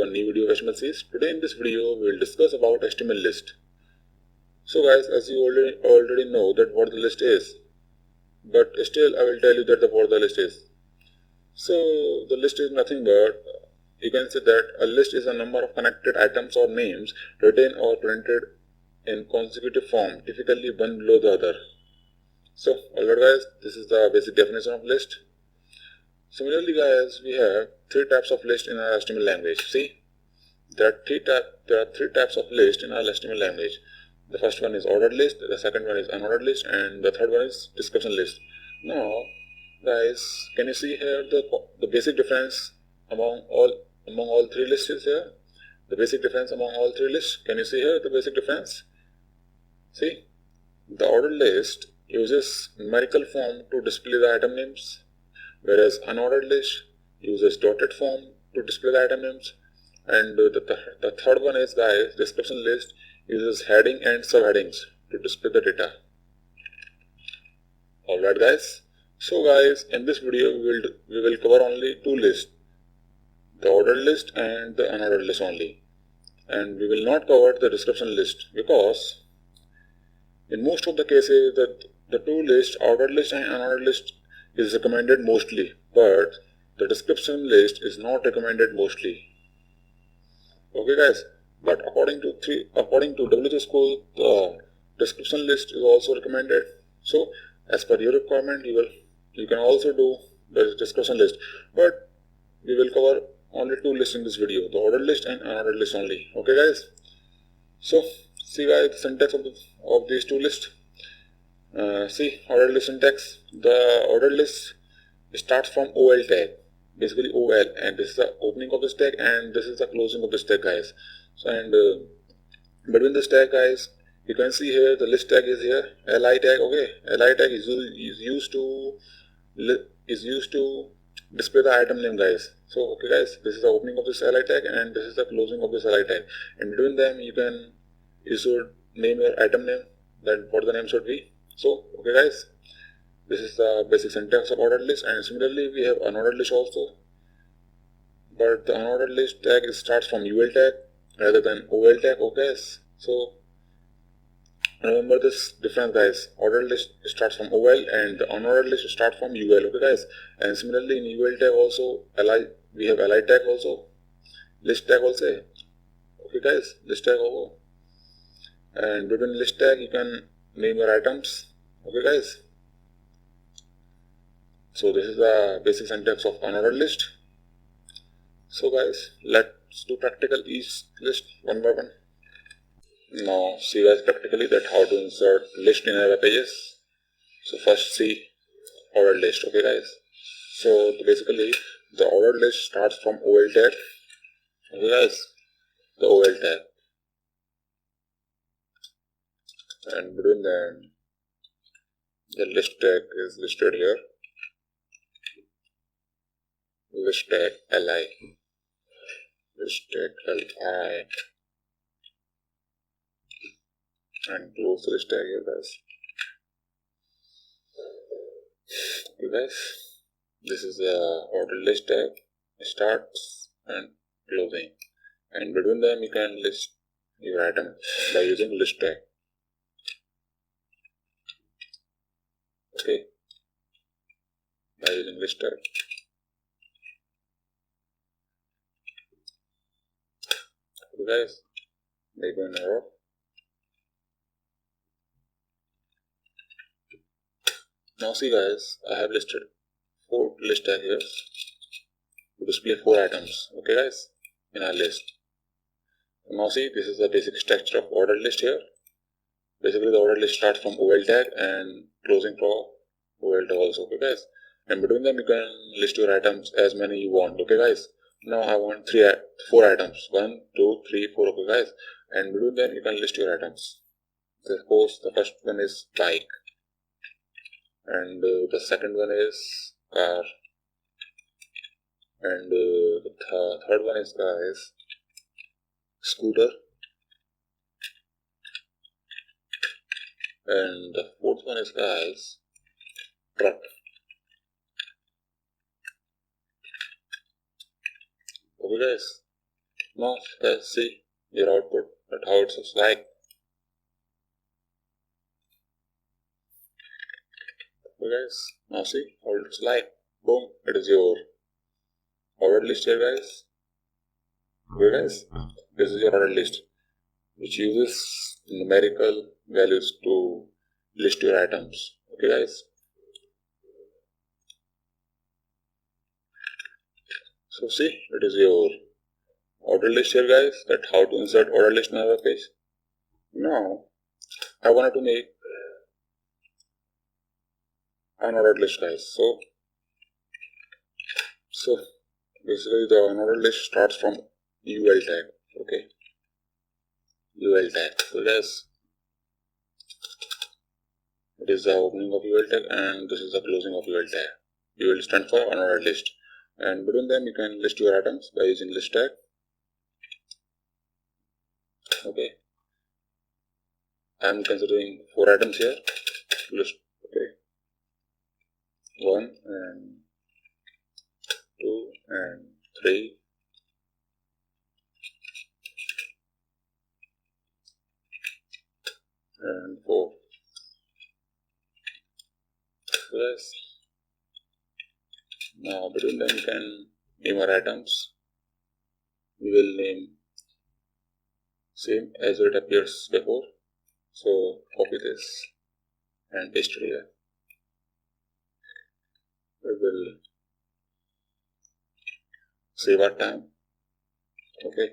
to a new video of HTML series. Today in this video we will discuss about HTML list. So guys, as you already know that what the list is, but still I will tell you that what the list is. So the list is nothing but, you can say that a list is a number of connected items or names written or printed in consecutive form, typically one below the other. So alright guys, this is the basic definition of list. Similarly guys, we have three types of list in our HTML language. See, there are three types of list in our HTML language. The first one is ordered list, the second one is unordered list, and the third one is description list. Now guys, can you see here the basic difference among all three lists is here? The basic difference among all three lists. Can you see here the basic difference? See, the ordered list uses numerical form to display the item names, whereas unordered list uses dotted form to display the item names. And the third one is guys, description list uses heading and subheadings to display the data. Alright guys, so guys, in this video we will cover only two lists, the ordered list and the unordered list only, and we will not cover the description list because in most of the cases the two lists, ordered list and unordered list, is recommended mostly, but the description list is not recommended mostly. Okay guys, but according to WH School, the description list is also recommended. So as per your requirement, you can also do the description list, but we will cover only two lists in this video, the ordered list and unordered list only. Okay guys, so see guys, the syntax of these two lists. See, ordered list syntax. The ordered list starts from OL tag, basically OL, and this is the opening of this tag and this is the closing of this tag guys. So and between this tag guys, you can see here the list tag is here, li tag. Okay, li tag is used to display the item name guys. So okay guys, this is the opening of this li tag and this is the closing of this li tag, and between them you should name your item name, then what the name should be. So okay guys, this is the basic syntax of ordered list, and similarly we have unordered list also, but the unordered list tag starts from ul tag rather than ol tag. Okay, so remember this difference guys, ordered list starts from ol and the unordered list starts from ul. Okay guys, and similarly in ul tag also we have li tag also, list tag also. Okay guys, list tag also, and between list tag you can name your items. Okay guys, so this is the basic syntax of unordered list. So guys, let's do practical each list one by one. Now see guys practically that how to insert list in our web pages. So first see ordered list. Okay guys, so basically the ordered list starts from ol tag. Okay guys, the ol tag, and between them the list tag is listed here, list tag li, list tag li, and close the list tag here guys. Okay guys, this is the ordered list tag, starts and closing, and between them you can list your item by using list tag. Okay, by using list tag. Okay guys, maybe an error. Now see guys, I have listed 4 list tag here to display 4 items. Okay guys, in our list. Now see, this is the basic structure of ordered list here. Basically the ordered list starts from ol tag and closing from ol tag also. Okay guys, and between them you can list your items as many you want. Okay guys, now I want 4 items, 1, 2, 3, 4. Okay guys, and between them you can list your items. Suppose the first one is bike, and the second one is car, and the third one is guys scooter, and the fourth one is guys truck. Okay guys, Now let's see your output, that how it looks like. So guys, now see how it looks like. Boom, it is your ordered list here guys. Okay guys, this is your ordered list which uses numerical values to list your items. Okay guys. So see, it is your order list here guys, that how to insert order list in our page. Now I wanted to make an ordered list guys. So basically the unordered list starts from ul tag. Okay, ul tag. So guys, it is the opening of ul tag and this is the closing of ul tag. Ul stands for unordered list, and between them you can list your items by using list tag. Okay, I am considering 4 items here. List. Okay, 1 and 2 and 3 and 4. Yes. Now between them you can name our items. We will name same as it appears before. So copy this and paste it here. We will save our time. Okay.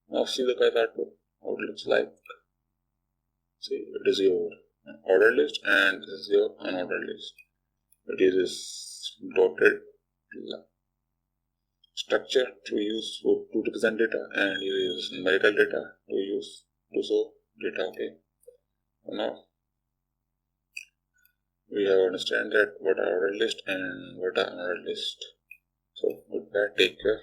Now see the guys output, how it looks like. See, it is your ordered list and this is your unordered list. It uses dotted structure to use to represent data, and you use numerical data to show data. Okay. Now we have understand that what are ordered list and what are unordered list. So goodbye, take care.